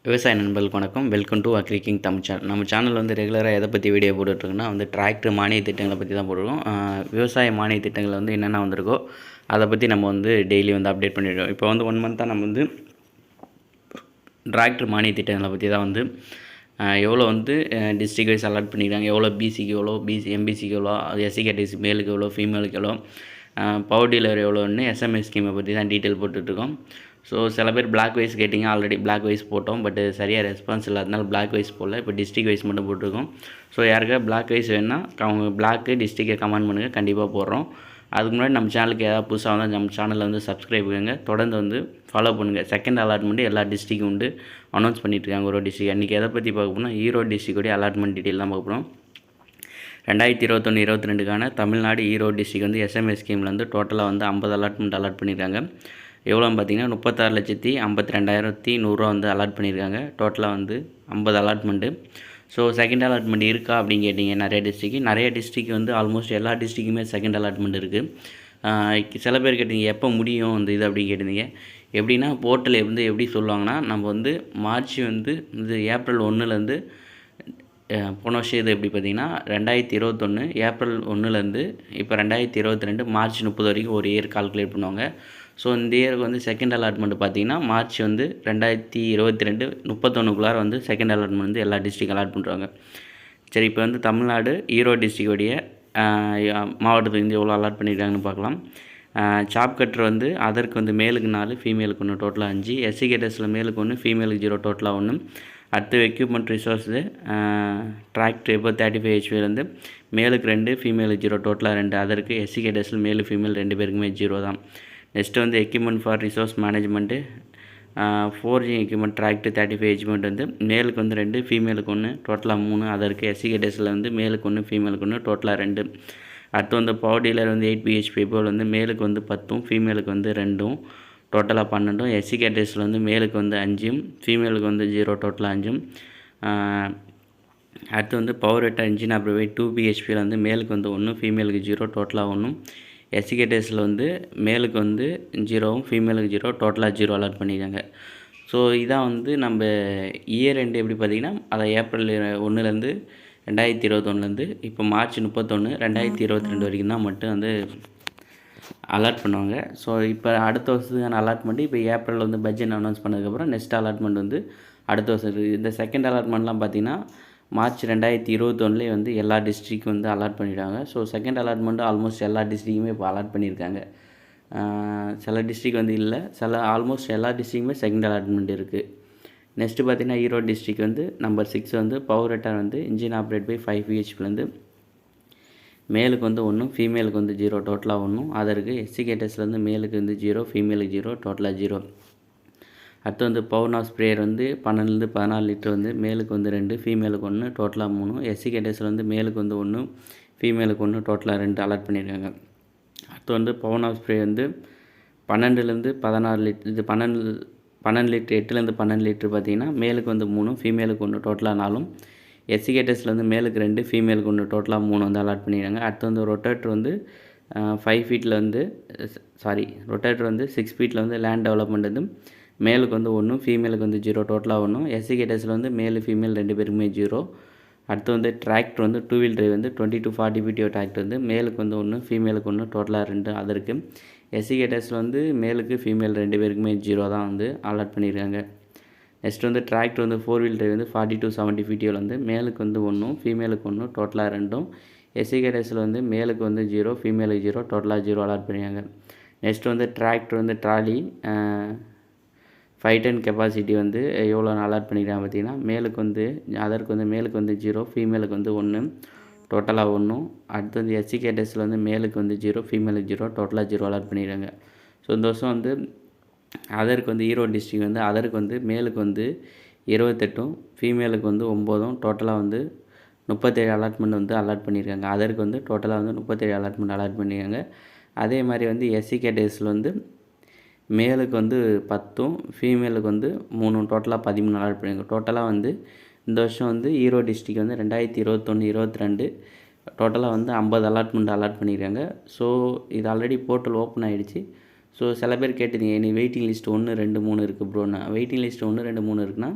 விவசாய நண்பர்களுக்கு வணக்கம். Welcome to agriking Tamil channel. நம்ம சேனல் வந்து ரெகுலராக எதை பற்றி வீடியோ போட்டுட்ருக்குன்னா டிராக்டர் மானிய திட்டங்களை பற்றி தான் போட்டுருக்கோம். விவசாய மானிய திட்டங்கள் வந்து என்னென்ன வந்திருக்கோ அதை பற்றி நம்ம வந்து டெய்லி வந்து அப்டேட் பண்ணிடுறோம். இப்போ வந்து 1 மந்த்தாக நம்ம வந்து டிராக்டர் மானிய திட்டங்களை பற்றி தான் வந்து எவ்வளோ வந்து டிஸ்ட்ரிக்ட் வைஸ் அலாட் பண்ணியிருக்காங்க, எவ்வளோ பிசிக்கு எவ்வளோ, எம்பிசிக்கு எவ்வளோ, எஸ்சி கேட்டகரி மேலுக்கு எவ்வளோ, ஃபீமேலுக்கு எவ்வளோ, பவர் டீலர் எவ்வளோன்னு எஸ்எம்எஸ் ஸ்கீமை பற்றி தான் டீட்டெயில் போட்டுட்ருக்கோம். ஸோ சில பேர் பிளாக் வைஸ் கேட்டிங்க, ஆல்ரெடி பிளாக் வைஸ் போட்டோம், பட் சரியாக ரெஸ்பான்ஸ் இல்லாதனால பிளாக் வைஸ் போடல. இப்போ டிஸ்ட்ரிக்ட் வைஸ் மட்டும் போட்டிருக்கோம். ஸோ யாருக்கா பிளாக் வைஸ் வேணுன்னா அவங்க பிளாக்கு டிஸ்ட்ரிக்டை கமெண்ட் பண்ணுங்கள், கண்டிப்பாக போடுறோம். அதுக்கு முன்னாடி நம்ம சேனலுக்கு ஏதாவது புதுசாக வந்தால் நம்ம சேனலில் வந்து சப்ஸ்கிரைப் பண்ணுங்க, தொடர்ந்து வந்து ஃபாலோ பண்ணுங்கள். செகண்ட் அலாட்மெண்ட் எல்லா டிஸ்ட்ரிக்கும் வந்து அனௌன்ஸ் பண்ணிட்டுருக்காங்க. ஒரு டிஸ்ட்ரிக் அன்றைக்கி எதை பற்றி பார்க்க போனால் ஈரோடு டிஸ்ட்ரிக்டோடைய அலாட்மெண்ட் டீட்டெயில் தான் பார்க்க போகிறோம். 2021-22க்கான தமிழ்நாடு ஈரோடு டிஸ்ட்ரிக் வந்து எஸ்எம்எஸ் ஸ்கீமில் வந்து டோட்டலாக வந்து 50 அலாட்மெண்ட் அலாட் பண்ணியிருக்காங்க. எவ்வளோன்னு பார்த்தீங்கன்னா 36,52,100 வந்து அலாட் பண்ணியிருக்காங்க. டோட்டலாக வந்து 50 அலாட்மெண்ட்டு. ஸோ செகண்ட் அலாட்மெண்ட் இருக்கா அப்படின்னு கேட்டிங்க. நிறைய டிஸ்ட்ரிக் வந்து ஆல்மோஸ்ட் எல்லா டிஸ்ட்ரிக்குமே செகண்ட் அலாட்மெண்ட் இருக்குது. சில பேர் கேட்டிங்க எப்போ முடியும் இந்த இது அப்படின்னு கேட்டிருந்தீங்க. எப்படின்னா போர்ட்டல் வந்து எப்படி சொல்லுவாங்கன்னா, நம்ம வந்து மார்ச் வந்து இது ஏப்ரல் 1லேருந்து போன வருஷம் இது எப்படி பார்த்திங்கன்னா 2021 ஏப்ரல் 1லேருந்து இப்போ 2022 மார்ச் 30 வரைக்கும் ஒரு இயர் கால்குலேட் பண்ணுவாங்க. ஸோ இந்த இயருக்கு வந்து செகண்ட் அலாட்மெண்ட் பார்த்திங்கன்னா மார்ச் வந்து 2022 31க்குள்ளார வந்து செகண்ட் அலாட்மெண்ட் வந்து எல்லா டிஸ்ட்ரிக் அலாட் பண்ணுறாங்க. சரி, இப்போ வந்து தமிழ்நாடு ஈரோடு டிஸ்ட்ரிக்டோடைய மாவட்டத்துக்கு வந்து எவ்வளோ அலாட் பண்ணியிருக்காங்கன்னு பார்க்கலாம். சாப் கட்டர் வந்து அதற்கு வந்து மேலுக்கு 4, ஃபீமேலுக்கு 1, டோட்டலாக 5. எஸ்சி கேட்டஸில் மேலுக்கு 1, ஃபீமேலுக்கு 0, டோட்டலாக 1. அடுத்து எக்யூப்மெண்ட் ரிசோர்ஸு டிராக்டர் இப்போ 35 HP வந்து மேலுக்கு 2, ஃபீமேலுக்கு 0, டோட்டலாக 2. அதற்கு எஸ்சி கேட்டஸில் மேலு ஃபீமேல் 2 பேருக்குமே 0 தான். நெக்ஸ்ட்டு வந்து equipment for resource management 4G equipment tractor 35 HP வந்து மேலுக்கு வந்து 2, ஃபீமேலுக்கு 1, டோட்டலாக 3. அதற்கு எஸ்சி கேட்டஸில் வந்து மேலுக்கு 1, ஃபீமேலுக்கு 1, டோட்டலாக 2. அடுத்து வந்து பவர் டீலர் வந்து 8 BHP போல் வந்து மேலுக்கு வந்து 10, ஃபீமேலுக்கு வந்து 2, டோட்டலாக 12. எஸ்சி கேட்டஸில் வந்து மேலுக்கு வந்து 5, ஃபீமேலுக்கு வந்து 0, டோட்டலாக 5. அடுத்து வந்து பவர் வெட்டர் இன்ஜின் ஆப்ரேட் 2 BHPயில் வந்து மேலுக்கு வந்து 1, ஃபீமேலுக்கு 0, டோட்டலாக 1. எஸ்சி கேட்டஸில் வந்து மேலுக்கு வந்து 0, ஃபீமேலுக்கு 0, டோட்டலாக 0 அலாட் பண்ணியிருக்காங்க. ஸோ இதான் வந்து நம்ம இயர் எண்டு எப்படி பார்த்திங்கன்னா அதை ஏப்ரல் 1லேருந்து 2021லேருந்து இப்போ மார்ச் 31, 2022 வரைக்கும் தான் மட்டும் வந்து அலாட் பண்ணுவாங்க. ஸோ இப்போ அடுத்த வருஷத்துக்கான அலாட்மெண்ட் இப்போ ஏப்ரல் வந்து பட்ஜெட் அனௌன்ஸ் பண்ணதுக்கப்புறம் நெக்ஸ்ட் அலாட்மெண்ட் வந்து அடுத்த வருஷம் இருக்குது. இந்த செகண்ட் அலாட்மெண்ட்லாம் பார்த்திங்கன்னா மார்ச் 2021 வந்து எல்லா டிஸ்ட்ரிக்கும் வந்து அலாட் பண்ணிட்டாங்க. ஸோ செகண்ட் அலாட்மெண்ட்டு ஆல்மோஸ்ட் எல்லா டிஸ்ட்ரிக்குமே இப்போ அலாட் பண்ணியிருக்காங்க. சில டிஸ்ட்ரிக் வந்து இல்லை, ஆல்மோஸ்ட் எல்லா டிஸ்ட்ரிக்குமே செகண்ட் அலாட்மெண்ட் இருக்குது. நெக்ஸ்ட்டு பார்த்திங்கன்னா ஈரோடு டிஸ்ட்ரிக் வந்து நம்பர் 6 வந்து பவர் வெட்டர் வந்து இன்ஜின் ஆப்ரேட் பை 5 BHPலேருந்து மேலுக்கு வந்து 1, ஃபீமேலுக்கு வந்து 0, டோட்டலாக 1. அதற்கு எஸ்சி கேட்டஸ்லேருந்து மேலுக்கு வந்து 0, ஃபீமேலுக்கு 0, டோட்டலாக 0. அடுத்து வந்து பவர் நாப் ஸ்ப்ரேயர் வந்து 12லேருந்து 14 லிட்டர் வந்து மேலுக்கு வந்து 2, ஃபீமேலுக்கு 1, டோட்டலாக 3. எஸ்சி கேட்டஸில் வந்து மேலுக்கு வந்து 1, ஃபீமேலுக்கு 1, டோட்டலாக 2 அலாட் பண்ணியிருக்காங்க. அடுத்து வந்து பவர் நாப் ஸ்ப்ரே வந்து 12லேருந்து 16 லிட்டர், இது 12 லிட்டர், 8லேருந்து 12 லிட்டர் பார்த்திங்கன்னா மேலுக்கு வந்து 3, ஃபீமேலுக்கு 1, டோட்டலாக 4. எஸ்சி கேட்டஸில் வந்து மேலுக்கு 2, ஃபீமேலுக்கு 1, டோட்டலாக 3 வந்து அலாட் பண்ணியிருக்காங்க. அடுத்து வந்து ரொட்டேட்டர் வந்து 5 ஃபீட்டில் வந்து ரொட்டேட்டர் வந்து 6 ஃபீட்டில் வந்து லேண்ட் டெவலப்மெண்ட் வந்து மேலுக்கு வந்து 1, ஃபீமேலுக்கு வந்து 0, டோட்டலாக 1. எஸ்சி கேட்டஸில் வந்து மேலு ஃபீமேல் 2 பேருக்குமே 0. அடுத்து வந்து டிராக்டர் வந்து 2 வீல் டிரைவ் வந்து 20 to 40 PTO டிராக்டர் வந்து மேலுக்கு வந்து 1, ஃபீமேலுக்கு 1, டோட்டலாக 2. அதற்கு எஸ்சி கேட்டஸில் வந்து மேலுக்கு ஃபீமேல் 2 பேருக்குமே 0 தான் வந்து அலாட் பண்ணியிருக்காங்க. நெக்ஸ்ட் வந்து டிராக்டர் வந்து 4 வீல் டிரைவ் வந்து 40 to 70 PTOவில் வந்து மேலுக்கு வந்து 1, ஃபீமேலுக்கு 1, டோட்டலாக 2. எஸ்சி கேட்டஸில் வந்து மேலுக்கு வந்து 0, ஃபீமேலுக்கு 0, டோட்டலாக 0 அலாட் பண்ணியிருக்காங்க. நெக்ஸ்ட் வந்து டிராக்டர் வந்து ட்ராலி 5 டன் கெப்பாசிட்டி வந்து எவ்வளோ அலாட் பண்ணியிருக்காங்க பார்த்திங்கன்னா மேலுக்கு வந்து அதற்கு வந்து மேலுக்கு வந்து 0, ஃபீமேலுக்கு வந்து 1, டோட்டலாக 1. அடுத்து வந்து எஸ்சி கேட்டஸில் வந்து மேலுக்கு வந்து 0, ஃபீமேலுக்கு 0, டோட்டலாக 0 அலாட் பண்ணிடுறாங்க. ஸோ இந்த வருஷம் வந்து அதற்கு வந்து ஈரோடு டிஸ்ட்ரிக் வந்து அதற்கு வந்து மேலுக்கு வந்து 28, ஃபீமேலுக்கு வந்து 9, டோட்டலாக வந்து 37 அலாட்மெண்ட் வந்து அலாட் பண்ணியிருக்காங்க. அதற்கு வந்து டோட்டலாக வந்து 37 அலாட்மெண்ட் அலாட் பண்ணியிருக்காங்க. அதே மாதிரி வந்து எஸ்சி கேட்டஸில் வந்து மேலுக்கு வந்து 10, ஃபீமேலுக்கு வந்து 3, டோட்டலாக 13 அலாட் பண்ணியிருக்காங்க. டோட்டலாக வந்து இந்த வருஷம் வந்து ஈரோடு டிஸ்ட்ரிக் வந்து 2021-22 டோட்டலாக வந்து 50 அலாட்மெண்ட் அலாட் பண்ணியிருக்காங்க. ஸோ இது ஆல்ரெடி போர்ட்டல் ஓப்பன் ஆகிடுச்சு. ஸோ சில பேர் கேட்டிருந்தீங்க, நீ வெயிட்டிங் லிஸ்ட் 1, 2, 3 இருக்குது ப்ரோன்னா. வெயிட்டிங் லிஸ்ட் 1, 2, 3 இருக்குன்னா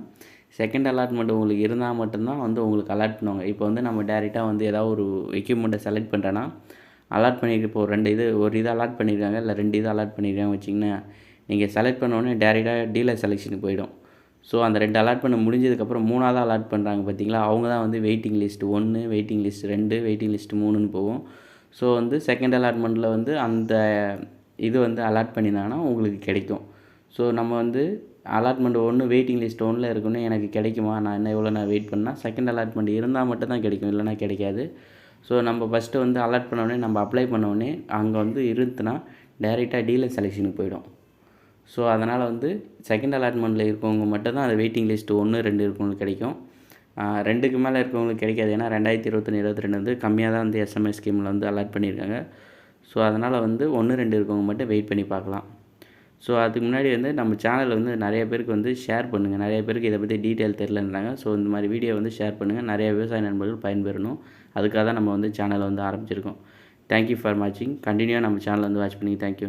செகண்ட் அலாட்மெண்ட் உங்களுக்கு இருந்தால் மட்டும்தான் வந்து உங்களுக்கு அலாட் பண்ணுவாங்க. இப்போ வந்து நம்ம டேரெக்டாக வந்து ஏதாவது ஒரு எக்யூப்மெண்ட்டை செலக்ட் பண்ணுறேன்னா அலாட் பண்ணிட்டு இப்போ ஒரு இது அலாட் பண்ணியிருக்காங்க, இல்லை 2 இது அலாட் பண்ணியிருக்காங்க வச்சிங்கன்னா, நீங்கள் செலக்ட் பண்ணோடனே டேரெக்டாக டீலர் செலெக்ஷனுக்கு போயிடும். ஸோ அந்த 2 அலாட்மெண்ட் முடிஞ்சதுக்கப்புறம் 3வது அலாட் பண்ணுறாங்க பார்த்தீங்களா, அவங்க தான் வந்து waiting list 1, waiting list 2, waiting list 3ன்னு போகும். ஸோ வந்து செகண்ட் அலாட்மெண்ட்டில் வந்து அந்த இது வந்து அலாட் பண்ணியிருந்தாங்கன்னா உங்களுக்கு கிடைக்கும். ஸோ நம்ம வந்து அலாட்மெண்ட் 1 வெயிட்டிங் லிஸ்ட் 1ல் இருக்குன்னு எனக்கு கிடைக்குமா, நான் இன்னும் எவ்வளோ நேரம் வெயிட் பண்ணால் செகண்ட் அலாட்மெண்ட் இருந்தால் மட்டும் தான் கிடைக்கும், இல்லைனா கிடைக்காது. ஸோ நம்ம ஃபஸ்ட்டு வந்து அலாட் பண்ணோடனே நம்ம அப்ளை பண்ணோடனே அங்கே வந்து இருந்துச்சுன்னா டேரெக்டாக டீலர் செலெக்ஷனுக்கு போயிடும். ஸோ அதனால் வந்து செகண்ட் அலாட்மெண்ட்டில் இருக்கவங்க மட்டும் தான் அது வெயிட்டிங் லிஸ்ட்டு 1, 2 இருக்கவங்களுக்கு கிடைக்கும். 2க்கு மேலே இருக்கவங்களுக்கு கிடைக்காது. ஏன்னா 2021, 22 வந்து கம்மியாக தான் வந்து எஸ்எம்எஸ் ஸ்கீமில் வந்து அலாட் பண்ணியிருக்காங்க. ஸோ அதனால் வந்து 1, 2 இருக்கவங்க மட்டும் வெயிட் பண்ணி பார்க்கலாம். ஸோ அதுக்கு முன்னாடி வந்து நம்ம சேனலில் வந்து நிறைய பேருக்கு வந்து ஷேர் பண்ணுங்கள். நிறைய பேருக்கு இதை பற்றி டீட்டெயில் தெரிலன்றாங்க. ஸோ இந்த மாதிரி வீடியோ வந்து ஷேர் பண்ணுங்கள். நிறைய விவசாய நண்பர்கள் பயன்பெறணும். அதுக்காக தான் நம்ம வந்து சேனலை வந்து ஆரம்பிச்சிருக்கோம். தேங்க்யூ ஃபார் வாட்சிங். கண்டினியூவாக நம்ம சேனலை வந்து வாட்ச் பண்ணி தேங்க்யூ.